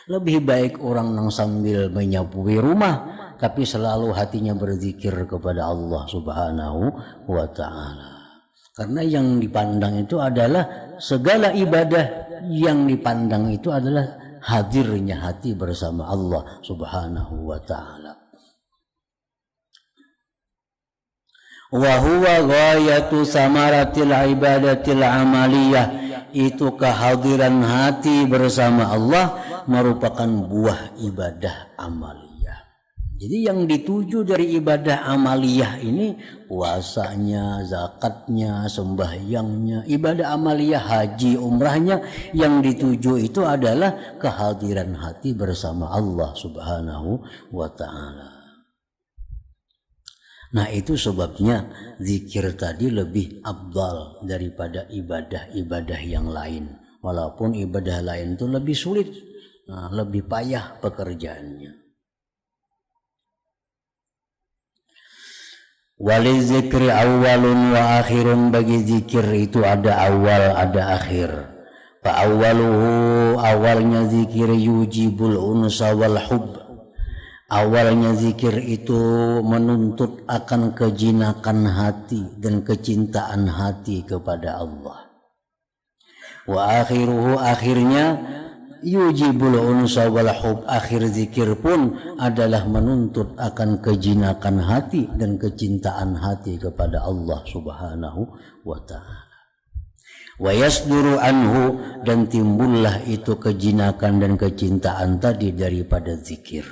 Lebih baik orang yang sambil menyapui rumah tapi selalu hatinya berzikir kepada Allah Subhanahu wa ta'ala. Karena yang dipandang itu adalah segala ibadah yang dipandang itu adalah hadirnya hati bersama Allah Subhanahu wa ta'ala. Wa huwa ghayatu samaratil ibadatil amaliyah, itu kehadiran hati bersama Allah merupakan buah ibadah amaliyah. Jadi yang dituju dari ibadah amaliyah ini puasanya, zakatnya, sembahyangnya, ibadah amaliyah haji, umrahnya, yang dituju itu adalah kehadiran hati bersama Allah Subhanahu wa ta'ala. Nah itu sebabnya zikir tadi lebih afdal daripada ibadah-ibadah yang lain. Walaupun ibadah lain itu lebih sulit, lebih payah pekerjaannya. Wali zikri awalun wa akhirun, bagi zikir itu ada awal ada akhir. Fa awaluhu, awalnya zikir yujibul unsa wal hub, awalnya zikir itu menuntut akan kejinakan hati dan kecintaan hati kepada Allah. Wa akhiruhu, akhirnya yujibul unsa wal hub, akhir zikir pun adalah menuntut akan kejinakan hati dan kecintaan hati kepada Allah Subhanahu wa ta'ala. Wa yasduru anhu, dan timbullah itu kejinakan dan kecintaan tadi daripada zikir.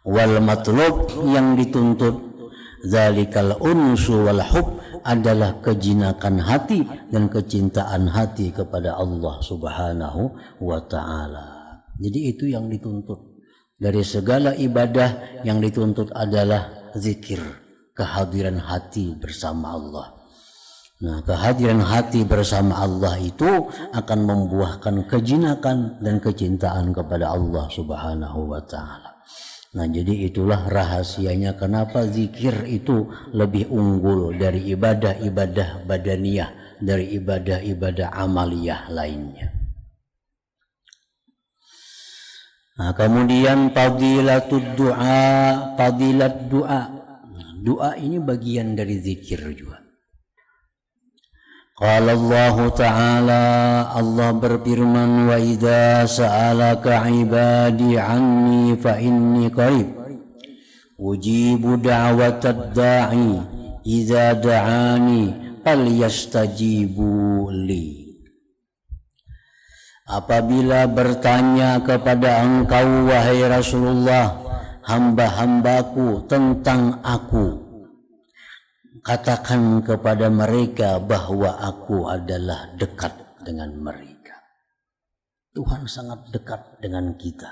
Wal matlub, yang dituntut zalikal unsu wal hub, adalah kejinakan hati dan kecintaan hati kepada Allah Subhanahu wa ta'ala. Jadi itu yang dituntut dari segala ibadah, yang dituntut adalah zikir, kehadiran hati bersama Allah. Nah, kehadiran hati bersama Allah itu akan membuahkan kejinakan dan kecintaan kepada Allah Subhanahu wa ta'ala. Nah, jadi itulah rahasianya kenapa zikir itu lebih unggul dari ibadah-ibadah badaniyah, dari ibadah-ibadah amaliyah lainnya. Nah, kemudian fadilatud du'a, fadilat doa. Doa ini bagian dari zikir juga. Qala Allah Ta'ala, Allah berfirman, wa idza sa'alaka ibadi anni fa inni qarib ujibu da'watad da'i idza da'ani falyastajibu li. Apabila bertanya kepada engkau wahai Rasulullah, hamba-hambaku tentang aku, katakan kepada mereka bahwa aku adalah dekat dengan mereka. Tuhan sangat dekat dengan kita.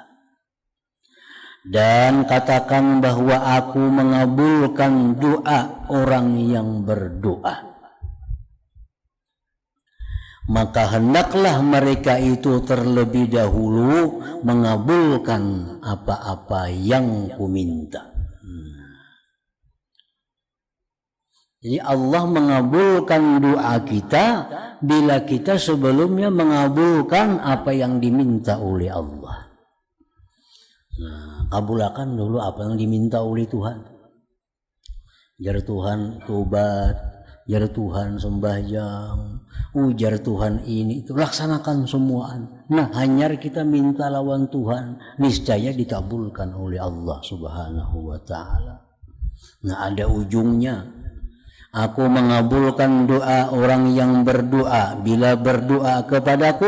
Dan katakan bahwa aku mengabulkan doa orang yang berdoa. Maka hendaklah mereka itu terlebih dahulu mengabulkan apa-apa yang kuminta. Jadi Allah mengabulkan doa kita bila kita sebelumnya mengabulkan apa yang diminta oleh Allah. Nah, kabulkan dulu apa yang diminta oleh Tuhan. Jar Tuhan tobat, jar Tuhan sembahyang, ujar Tuhan ini, itu laksanakan semuaan. Nah, hanya kita minta lawan Tuhan, niscaya dikabulkan oleh Allah Subhanahu wa ta'ala. Nah, ada ujungnya. Aku mengabulkan doa orang yang berdoa. Bila berdoa kepadaku,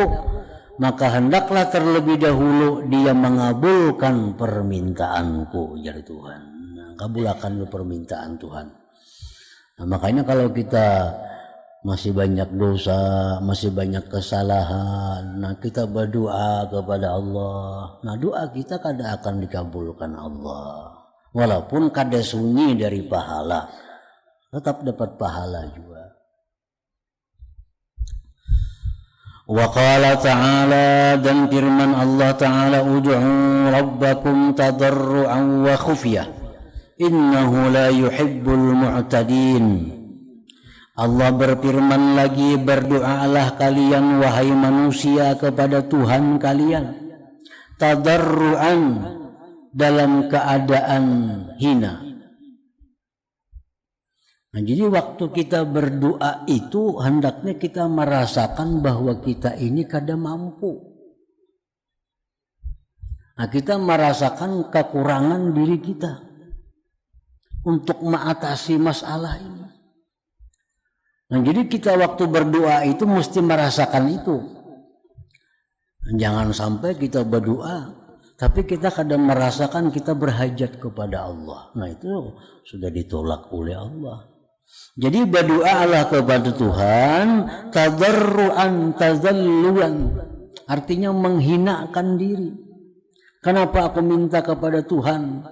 maka hendaklah terlebih dahulu dia mengabulkan permintaanku, ujar Tuhan. Nah, kabulkan permintaan Tuhan. Nah, makanya kalau kita masih banyak dosa, masih banyak kesalahan, nah kita berdoa kepada Allah. Nah, doa kita kadang akan dikabulkan Allah. Walaupun kada sunyi dari pahala, tetap dapat pahala juga. Wa qala ta'ala, dan firman Allah Ta'ala, ud'u rabbakum tadarru'an wa khufyah innahu la yuhibbul mu'tadin. Allah berfirman lagi, berdoalah kalian wahai manusia kepada Tuhan kalian tadarru'an, dalam keadaan hina. Nah, jadi waktu kita berdoa itu hendaknya kita merasakan bahwa kita ini kada mampu. Nah, kita merasakan kekurangan diri kita. untuk mengatasi masalah ini. Nah, jadi kita waktu berdoa itu mesti merasakan itu. Jangan sampai kita berdoa tapi kita kadang merasakan kita berhajat kepada Allah. Nah, itu sudah ditolak oleh Allah. Jadi berdoalah kepada Tuhan tadarruan tazallulan, artinya menghinakan diri. Kenapa aku minta kepada Tuhan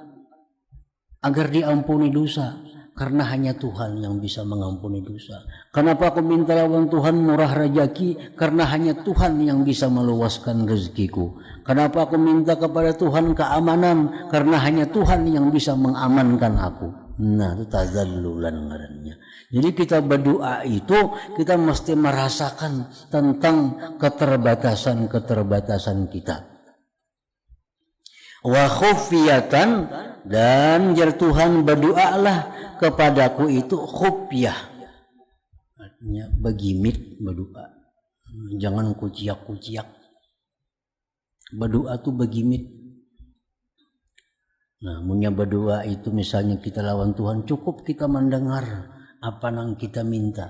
agar diampuni dosa? Karena hanya Tuhan yang bisa mengampuni dosa. Kenapa aku minta lawan Tuhan murah rezeki? Karena hanya Tuhan yang bisa meluaskan rezekiku. Kenapa aku minta kepada Tuhan keamanan? Karena hanya Tuhan yang bisa mengamankan aku. Nah, itu tazallulan ngarannya. Jadi kita berdoa itu kita mesti merasakan tentang keterbatasan kita. Wa khufiyatan, dan jar Tuhan berdoalah kepadaku itu khufiyah. Artinya begimit berdoa. Jangan kuciak-kuciak. Berdoa tuh begimit. Nah, punya berdoa itu misalnya kita lawan Tuhan, cukup kita mendengar apa yang kita minta.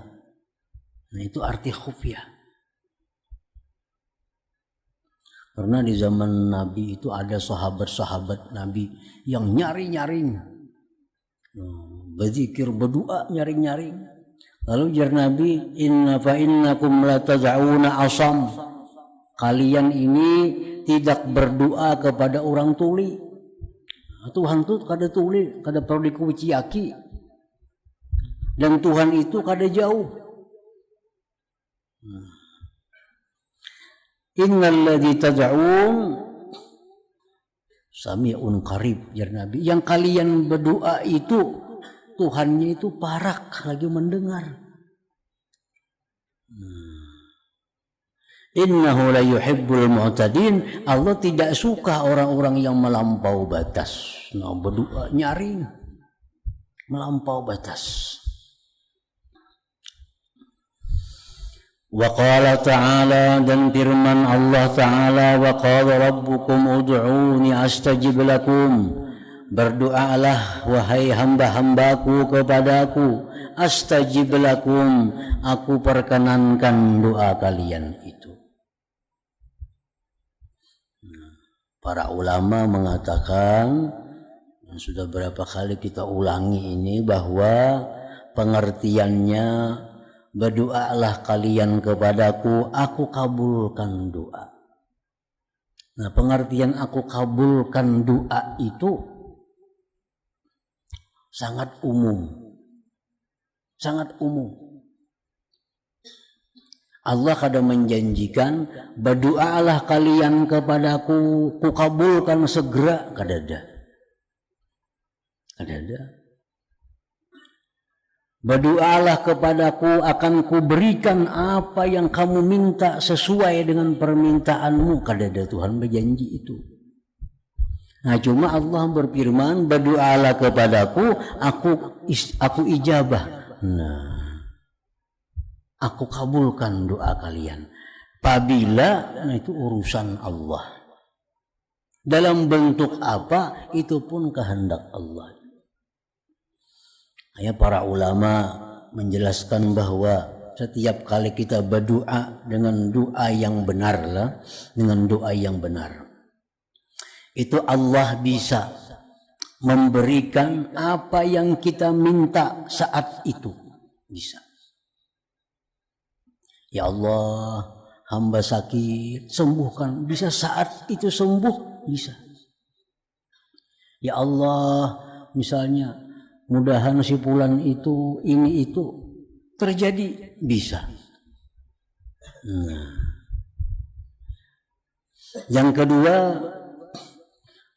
Nah, itu arti khufiyah. Karena di zaman Nabi itu ada sahabat-sahabat Nabi yang nyari-nyaring, berzikir, berdoa, nyaring-nyaring. Lalu jar Nabi, innakum la tad'una asam. Kalian ini tidak berdoa kepada orang tuli. Tuhan itu kada tuli, kada perlu dikuciaki. Dan Tuhan itu kada jauh. Innalladzi tad'un sami'un qarib, jar Nabi. Yang kalian berdoa itu Tuhannya itu parak, lagi mendengar. Innahu la yuhibbul mu'tadin. Allah tidak suka orang-orang yang melampau batas. Nah, berdoa nyaring, melampau batas. Wa qala ta'ala, dan firman Allah Ta'ala, wa qala rabbukum ud'uni astajib lakum. Berdoalah wahai hamba-hambaku kepadaku, astajib lakum, aku perkenankan doa kalian itu. Para ulama mengatakan, dan sudah berapa kali kita ulangi ini, bahwa pengertiannya berdoalah kalian kepadaku, aku kabulkan doa. Nah, pengertian aku kabulkan doa itu sangat umum. Sangat umum. Allah kadang menjanjikan, berdoalah kalian kepadaku, ku kabulkan segera, kadada. Kadada. Berdoalah kepadaku, akan kuberikan apa yang kamu minta sesuai dengan permintaanmu. Kadada Tuhan berjanji itu. Nah, cuma Allah berfirman, berdoalah kepadaku, aku ijabah. Nah, aku kabulkan doa kalian. Apabila, nah itu urusan Allah. Dalam bentuk apa, itu pun kehendak Allah. Ya, para ulama menjelaskan bahwa setiap kali kita berdoa dengan doa yang benar lah, dengan doa yang benar, itu Allah bisa memberikan apa yang kita minta saat itu, bisa. Ya Allah, hamba sakit, sembuhkan, bisa saat itu sembuh, bisa. Ya Allah, misalnya mudahan si fulan itu, ini itu terjadi, bisa. Nah, yang kedua,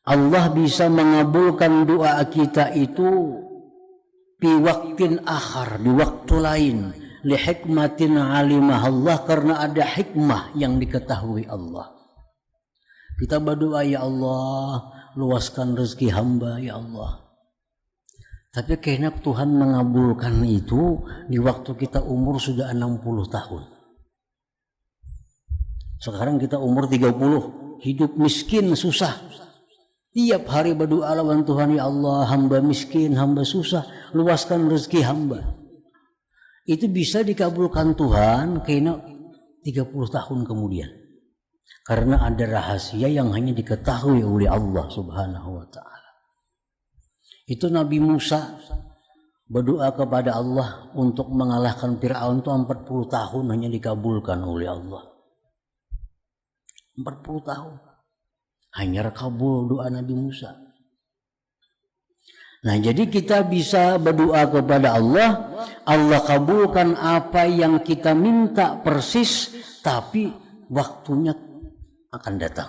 Allah bisa mengabulkan doa kita itu di waktin akhar, di waktu lain, li hikmatin alimah Allah, karena ada hikmah yang diketahui Allah. Kita berdoa, ya Allah, luaskan rezeki hamba, ya Allah. Tapi kayaknya Tuhan mengabulkan itu di waktu kita umur sudah 60 tahun. Sekarang kita umur 30, hidup miskin, susah. Tiap hari berdoa lawan Tuhan, ya Allah, hamba miskin, hamba susah, luaskan rezeki hamba. Itu bisa dikabulkan Tuhan kena 30 tahun kemudian. Karena ada rahasia yang hanya diketahui oleh Allah Subhanahu wa ta'ala. Itu Nabi Musa berdoa kepada Allah untuk mengalahkan Fir'aun itu 40 tahun hanya dikabulkan oleh Allah. 40 tahun. Hanya kabul doa Nabi Musa. Nah, jadi kita bisa berdoa kepada Allah, Allah kabulkan apa yang kita minta persis, tapi waktunya akan datang.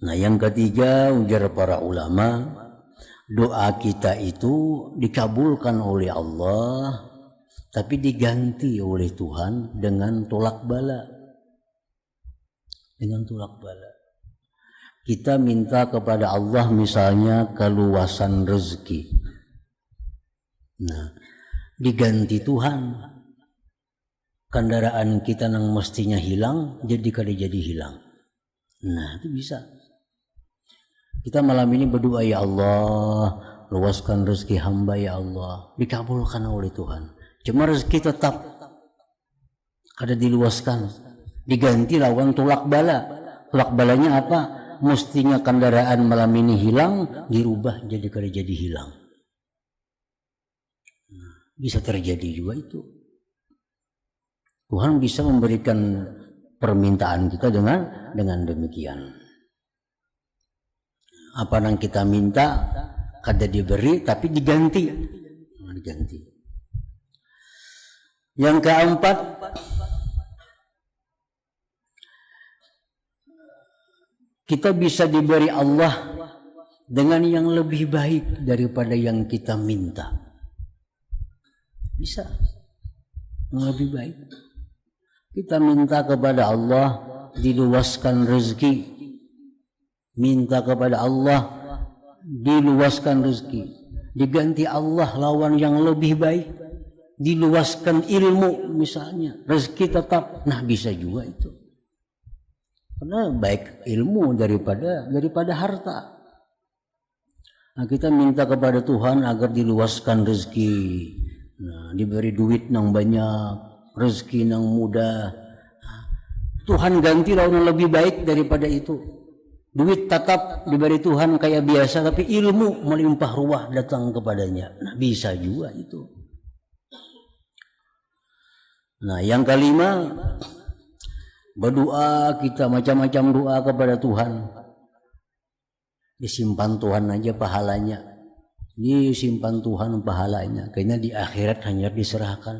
Nah, yang ketiga, ujar para ulama, doa kita itu dikabulkan oleh Allah, tapi diganti oleh Tuhan dengan tolak bala. Dengan tolak bala. Kita minta kepada Allah misalnya keluasan rezeki. Nah, diganti Tuhan. Kendaraan kita yang mestinya hilang jadi kada jadi hilang. Nah, itu bisa. Kita malam ini berdoa, ya Allah, luaskan rezeki hamba ya Allah. Dikabulkan oleh Tuhan. Cuma rezeki tetap ada diluaskan. Diganti lawan tolak bala. Tolak balanya apa? Mestinya kendaraan malam ini hilang, dirubah jadi kada jadi hilang. Nah, bisa terjadi juga itu. Tuhan bisa memberikan permintaan kita dengan demikian. Apa yang kita minta kada diberi tapi diganti. Diganti. Yang keempat, kita bisa diberi Allah dengan yang lebih baik daripada yang kita minta. Bisa. Yang lebih baik. Kita minta kepada Allah diluaskan rezeki. Minta kepada Allah diluaskan rezeki. Diganti Allah lawan yang lebih baik. Diluaskan ilmu misalnya. Rezeki tetap. Nah, bisa juga itu. Karena baik ilmu daripada harta. Nah, kita minta kepada Tuhan agar diluaskan rezeki. Nah, diberi duit yang banyak, rezeki yang mudah. Tuhan ganti lawan yang lebih baik daripada itu. Duit tetap diberi Tuhan kayak biasa, tapi ilmu melimpah ruah datang kepadanya. Nah, bisa juga itu. Nah, yang kelima, berdoa kita macam-macam doa kepada Tuhan. Disimpan Tuhan aja pahalanya. Disimpan Tuhan pahalanya. Kayaknya di akhirat hanya diserahkan.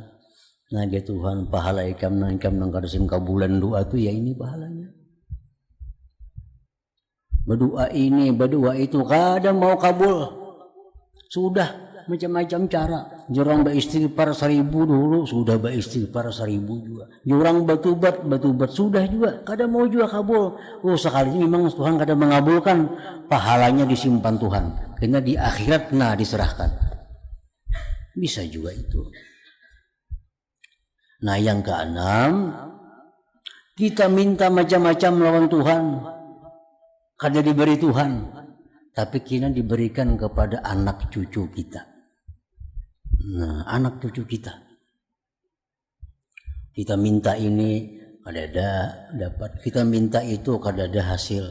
Nah, dia Tuhan pahala ikam nang kadasim kabulan doa tu ya ini pahalanya. Berdoa ini, berdoa itu kadang mau kabul. Sudah macam-macam cara. Jurang beristighfar 1000 dulu, sudah beristighfar 1000 juga. Jurang batubat sudah juga. Kadang mau juga kabul. Oh, sekali memang Tuhan kadang mengabulkan, pahalanya disimpan Tuhan. Karena di akhirat diserahkan. Bisa juga itu. Nah, yang keenam, kita minta macam-macam lawan Tuhan. Kada diberi Tuhan, tapi kita diberikan kepada anak cucu kita. Nah, anak cucu kita. Kita minta ini, kada ada dapat. Kita minta itu, kada ada hasil.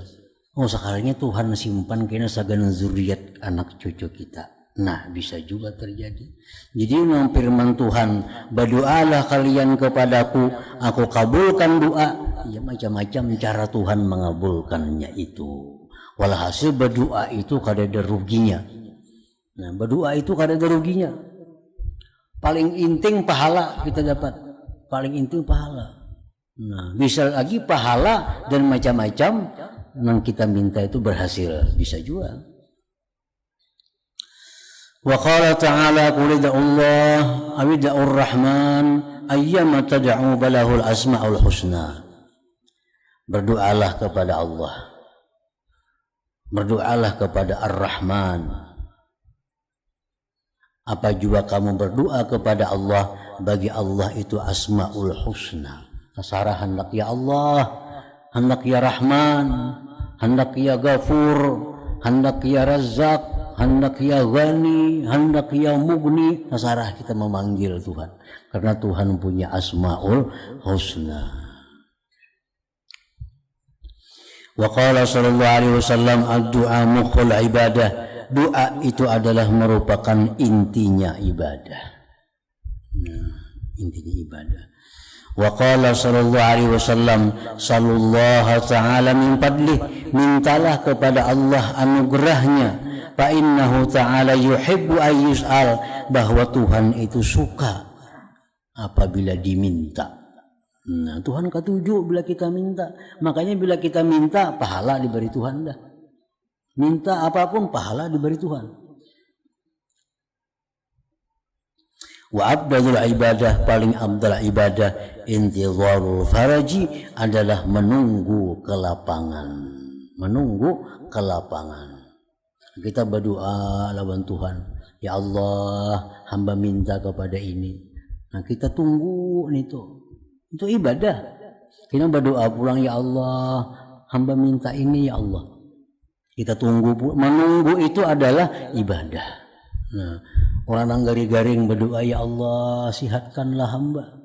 Oh, sekalinya Tuhan simpan kena sagana zuriat anak cucu kita. Nah, bisa juga terjadi. Jadi memang firman Tuhan, berdoalah kalian kepadaku, aku kabulkan doa. Ya, macam-macam cara Tuhan mengabulkannya itu. Walhasil berdoa itu kada ada ruginya. Nah, berdoa itu kada ada ruginya. Paling inting pahala kita dapat. Paling inting pahala. Nah, bisa lagi pahala dan macam-macam yang kita minta itu berhasil. Bisa juga. Wa qala ta'ala qul Allah awida'ur rahman ayyama tad'u balahul asma'ul husna. Berdoalah kepada Allah. Berdoalah kepada Ar-Rahman. Apa juga kamu berdoa kepada Allah, bagi Allah itu asma'ul husna. Kasarahan lak ya Allah, hendak ya Rahman, hendak ya Ghafur, hendak ya Razzaq, hendak ya Ghani, hendak ya Mughni. Terserah kita memanggil Tuhan, karena Tuhan punya Asmaul Husna. Wa qala sallallahu alaihi wasallam ad-du'a mukhul ibadah. Doa itu adalah merupakan intinya ibadah. Intinya ibadah. Wa qala sallallahu alaihi wasallam sallallahu ta'ala min fadlih, mintalah kepada Allah anugerahnya, fa innahu ta'ala yuhibbu ayyus'al, bahwa Tuhan itu suka apabila diminta. Nah, Tuhan ketujuh bila kita minta. Makanya bila kita minta, pahala diberi Tuhan dah. Minta apapun, pahala diberi Tuhan. Wa abdalul ibadah, paling abdal ibadah, intizarul faraji, adalah menunggu kelapangan. Menunggu kelapangan. Kita berdoa lawan Tuhan, ya Allah, hamba minta kepada ini. Nah, kita tunggu itu ibadah. Kita berdoa pulang, ya Allah, hamba minta ini, ya Allah. Kita tunggu, menunggu itu adalah ibadah. Nah, orang yang garing-garing berdoa, ya Allah, sihatkanlah hamba.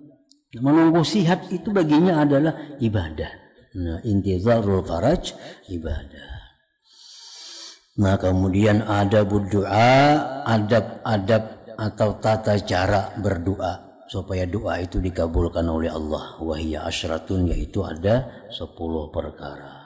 Menunggu sihat itu baginya adalah ibadah. Nah, intizarul faraj, ibadah. Nah, kemudian adabud doa, adab-adab atau tata cara berdoa supaya doa itu dikabulkan oleh Allah. Wahiyya asyratun, yaitu ada 10 perkara.